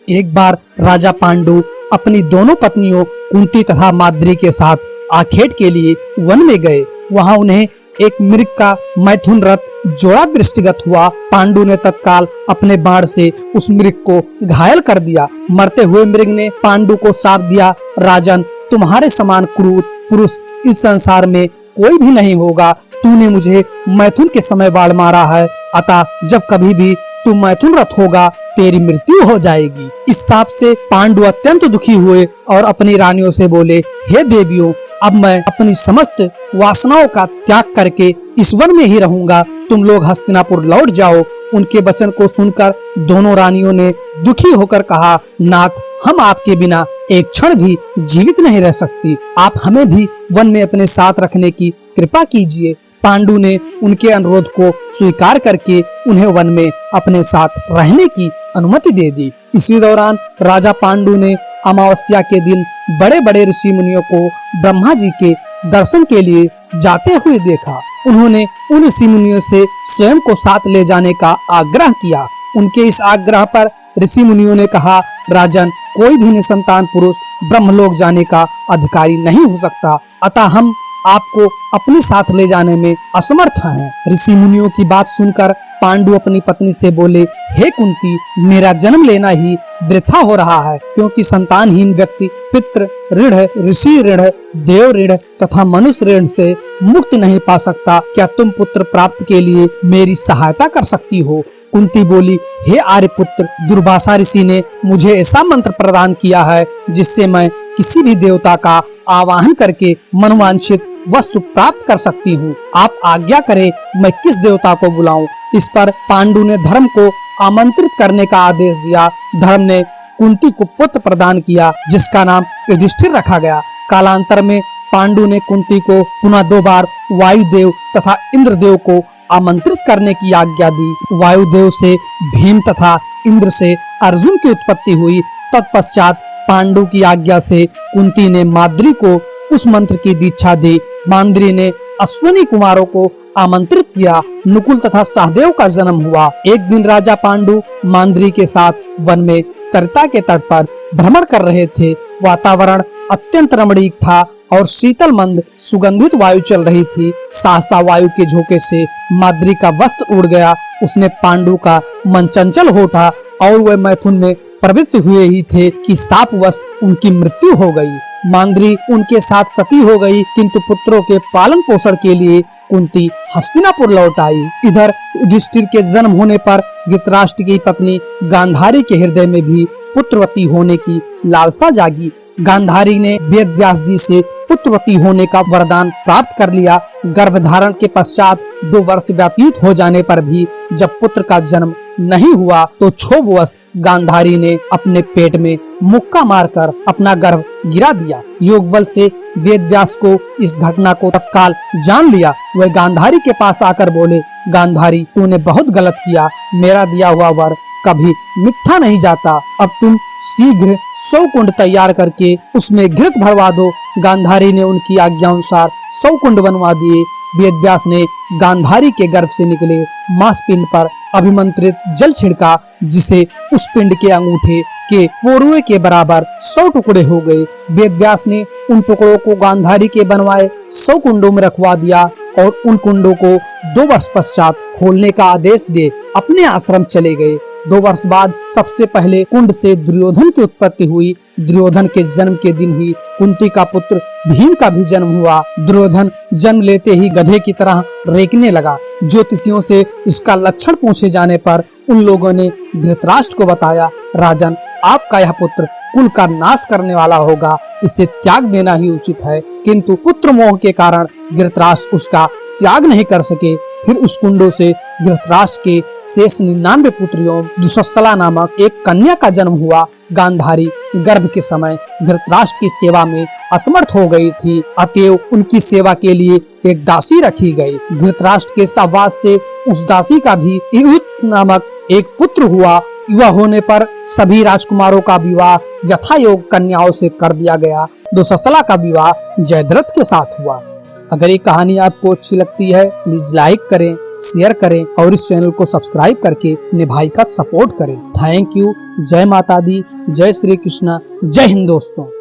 एक बार राजा पांडु अपनी दोनों पत्नियों कुंती तथा माद्री के साथ आखेट के लिए वन में गए। वहां उन्हें एक मृग का मैथुन रथ जोड़ा दृष्टिगत हुआ। पांडु ने तत्काल अपने बाण से उस मृग को घायल कर दिया। मरते हुए मृग ने पांडु को शाप दिया, राजन, तुम्हारे समान क्रूर पुरुष इस संसार में कोई भी नहीं होगा। तूने मुझे मैथुन के समय बाण मारा है, अतः जब कभी भी तू मैथुन रथ होगा तेरी मृत्यु हो जाएगी। इस शाप से पांडु अत्यंत दुखी हुए और अपनी रानियों से बोले, हे देवियों, अब मैं अपनी समस्त वासनाओं का त्याग करके इस वन में ही रहूंगा। तुम लोग हस्तिनापुर लौट जाओ। उनके वचन को सुनकर दोनों रानियों ने दुखी होकर कहा, नाथ, हम आपके बिना एक क्षण भी जीवित नहीं रह सकती। आप हमें भी वन में अपने साथ रखने की कृपा कीजिए। पांडु ने उनके अनुरोध को स्वीकार करके उन्हें वन में अपने साथ रहने की अनुमति दे दी। इसी दौरान राजा पांडु ने अमावस्या के दिन बड़े बड़े ऋषि मुनियों को ब्रह्मा जी के दर्शन के लिए जाते हुए देखा। उन्होंने उन ऋषि मुनियों से स्वयं को साथ ले जाने का आग्रह किया। उनके इस आग्रह पर ऋषि मुनियों ने कहा, राजन, कोई भी निसंतान पुरुष ब्रह्मलोक जाने का अधिकारी नहीं हो सकता, अतः हम आपको अपने साथ ले जाने में असमर्थ हैं। ऋषि मुनियों की बात सुनकर पांडु अपनी पत्नी से बोले, हे कुंती, मेरा जन्म लेना ही वृथा हो रहा है, क्योंकि संतानहीन व्यक्ति पितृ ऋण, ऋषि ऋण, देव ऋण तथा मनुष्य ऋण से मुक्ति नहीं पा सकता। क्या तुम पुत्र प्राप्त के लिए मेरी सहायता कर सकती हो? कुंती बोली, हे आर्यपुत्र, दुर्वासा ऋषि ने मुझे ऐसा मंत्र प्रदान किया है जिससे मैं किसी भी देवता का आवाहन करके मनवांछित वस्तु प्राप्त कर सकती हूँ। आप आज्ञा करें, मैं किस देवता को बुलाऊं? इस पर पांडु ने धर्म को आमंत्रित करने का आदेश दिया। धर्म ने कुंती को पुत्र प्रदान किया जिसका नाम युधिष्ठिर रखा गया। कालांतर में पांडु ने कुंती को पुनः 2 बार वायुदेव तथा इंद्रदेव को आमंत्रित करने की आज्ञा दी। वायुदेव से भीम तथा इंद्र से अर्जुन की उत्पत्ति हुई। तत्पश्चात पांडु की आज्ञा से कुंती ने माद्री को उस मंत्र की दीक्षा दी। माद्री ने अश्विनी कुमारों को आमंत्रित किया। नकुल तथा सहदेव का जन्म हुआ। एक दिन राजा पांडु माद्री के साथ वन में सरिता के तट पर भ्रमण कर रहे थे। वातावरण अत्यंत रमणीक था और शीतल मंद सुगंधित वायु चल रही थी। सहसा वायु के झोंके से माद्री का वस्त्र उड़ गया। उसने पांडु का मन चंचल हो उठा और वह मैथुन में प्रवृत्त हुए ही थे कि शापवश उनकी मृत्यु हो गई। माद्री उनके साथ सती हो गई, किंतु पुत्रों के पालन पोषण के लिए कुंती हस्तिनापुर लौट आई। इधर युधिष्ठिर के जन्म होने पर धृतराष्ट्र की पत्नी गांधारी के हृदय में भी पुत्रवती होने की लालसा जागी। गांधारी ने वेद व्यास जी से पुत्रवती होने का वरदान प्राप्त कर लिया। गर्भधारण के पश्चात 2 वर्ष व्यतीत हो जाने पर भी जब पुत्र का जन्म नहीं हुआ तो क्षोभवश गांधारी ने अपने पेट में मुक्का मारकर अपना गर्भ गिरा दिया। योग बल से वेद व्यास को इस घटना को तत्काल जान लिया। वह गांधारी के पास आकर बोले, गांधारी, तूने बहुत गलत किया। मेरा दिया हुआ वर कभी मिथ्या नहीं जाता। अब तुम शीघ्र 100 कुंड तैयार करके उसमें घृत भरवा दो। गांधारी ने उनकी आज्ञा अनुसार 100 कुंड बनवा दिए। वेद व्यास ने गांधारी के गर्भ से निकले मांस पिंड पर अभिमंत्रित जल छिड़का, जिसे उस पिंड के अंगूठे के पोरुए के बराबर 100 टुकड़े हो गए। वेद व्यास ने उन टुकड़ों को गांधारी के बनवाए 100 कुंडों में रखवा दिया और उन कुंडों को 2 वर्ष पश्चात खोलने का आदेश दे अपने आश्रम चले गए। 2 वर्ष बाद सबसे पहले कुंड से दुर्योधन की उत्पत्ति हुई। दुर्योधन के जन्म के दिन ही कुंती का पुत्र भीम का भी जन्म हुआ। दुर्योधन जन्म लेते ही गधे की तरह रेंकने लगा। ज्योतिषियों से इसका लक्षण पूछे जाने पर उन लोगों ने धृतराष्ट्र को बताया, राजन, आपका यह पुत्र कुल का नाश करने वाला होगा, इसे त्याग देना ही उचित है। किंतु पुत्र मोह के कारण धृतराष्ट्र उसका त्याग नहीं कर सके। फिर उस कुंडों से धृतराष्ट्र के शेष 99 पुत्रियों दुस्सला नामक एक कन्या का जन्म हुआ। गांधारी गर्भ के समय धृतराष्ट्र की सेवा में असमर्थ हो गई थी, अतएव उनकी सेवा के लिए एक दासी रखी गई। धृतराष्ट्र के सहवास से उस दासी का भी युयुत्स नामक एक पुत्र हुआ। युवा होने पर सभी राजकुमारों का विवाह यथायोग कन्याओं से कर दिया गया। दुस्सला का विवाह जयद्रथ के साथ हुआ। अगर ये कहानी आपको अच्छी लगती है प्लीज लाइक करें, शेयर करें और इस चैनल को सब्सक्राइब करके अपने भाई का सपोर्ट करें। Thank you. जय माता दी, जय श्री कृष्णा, जय हिंद दोस्तों।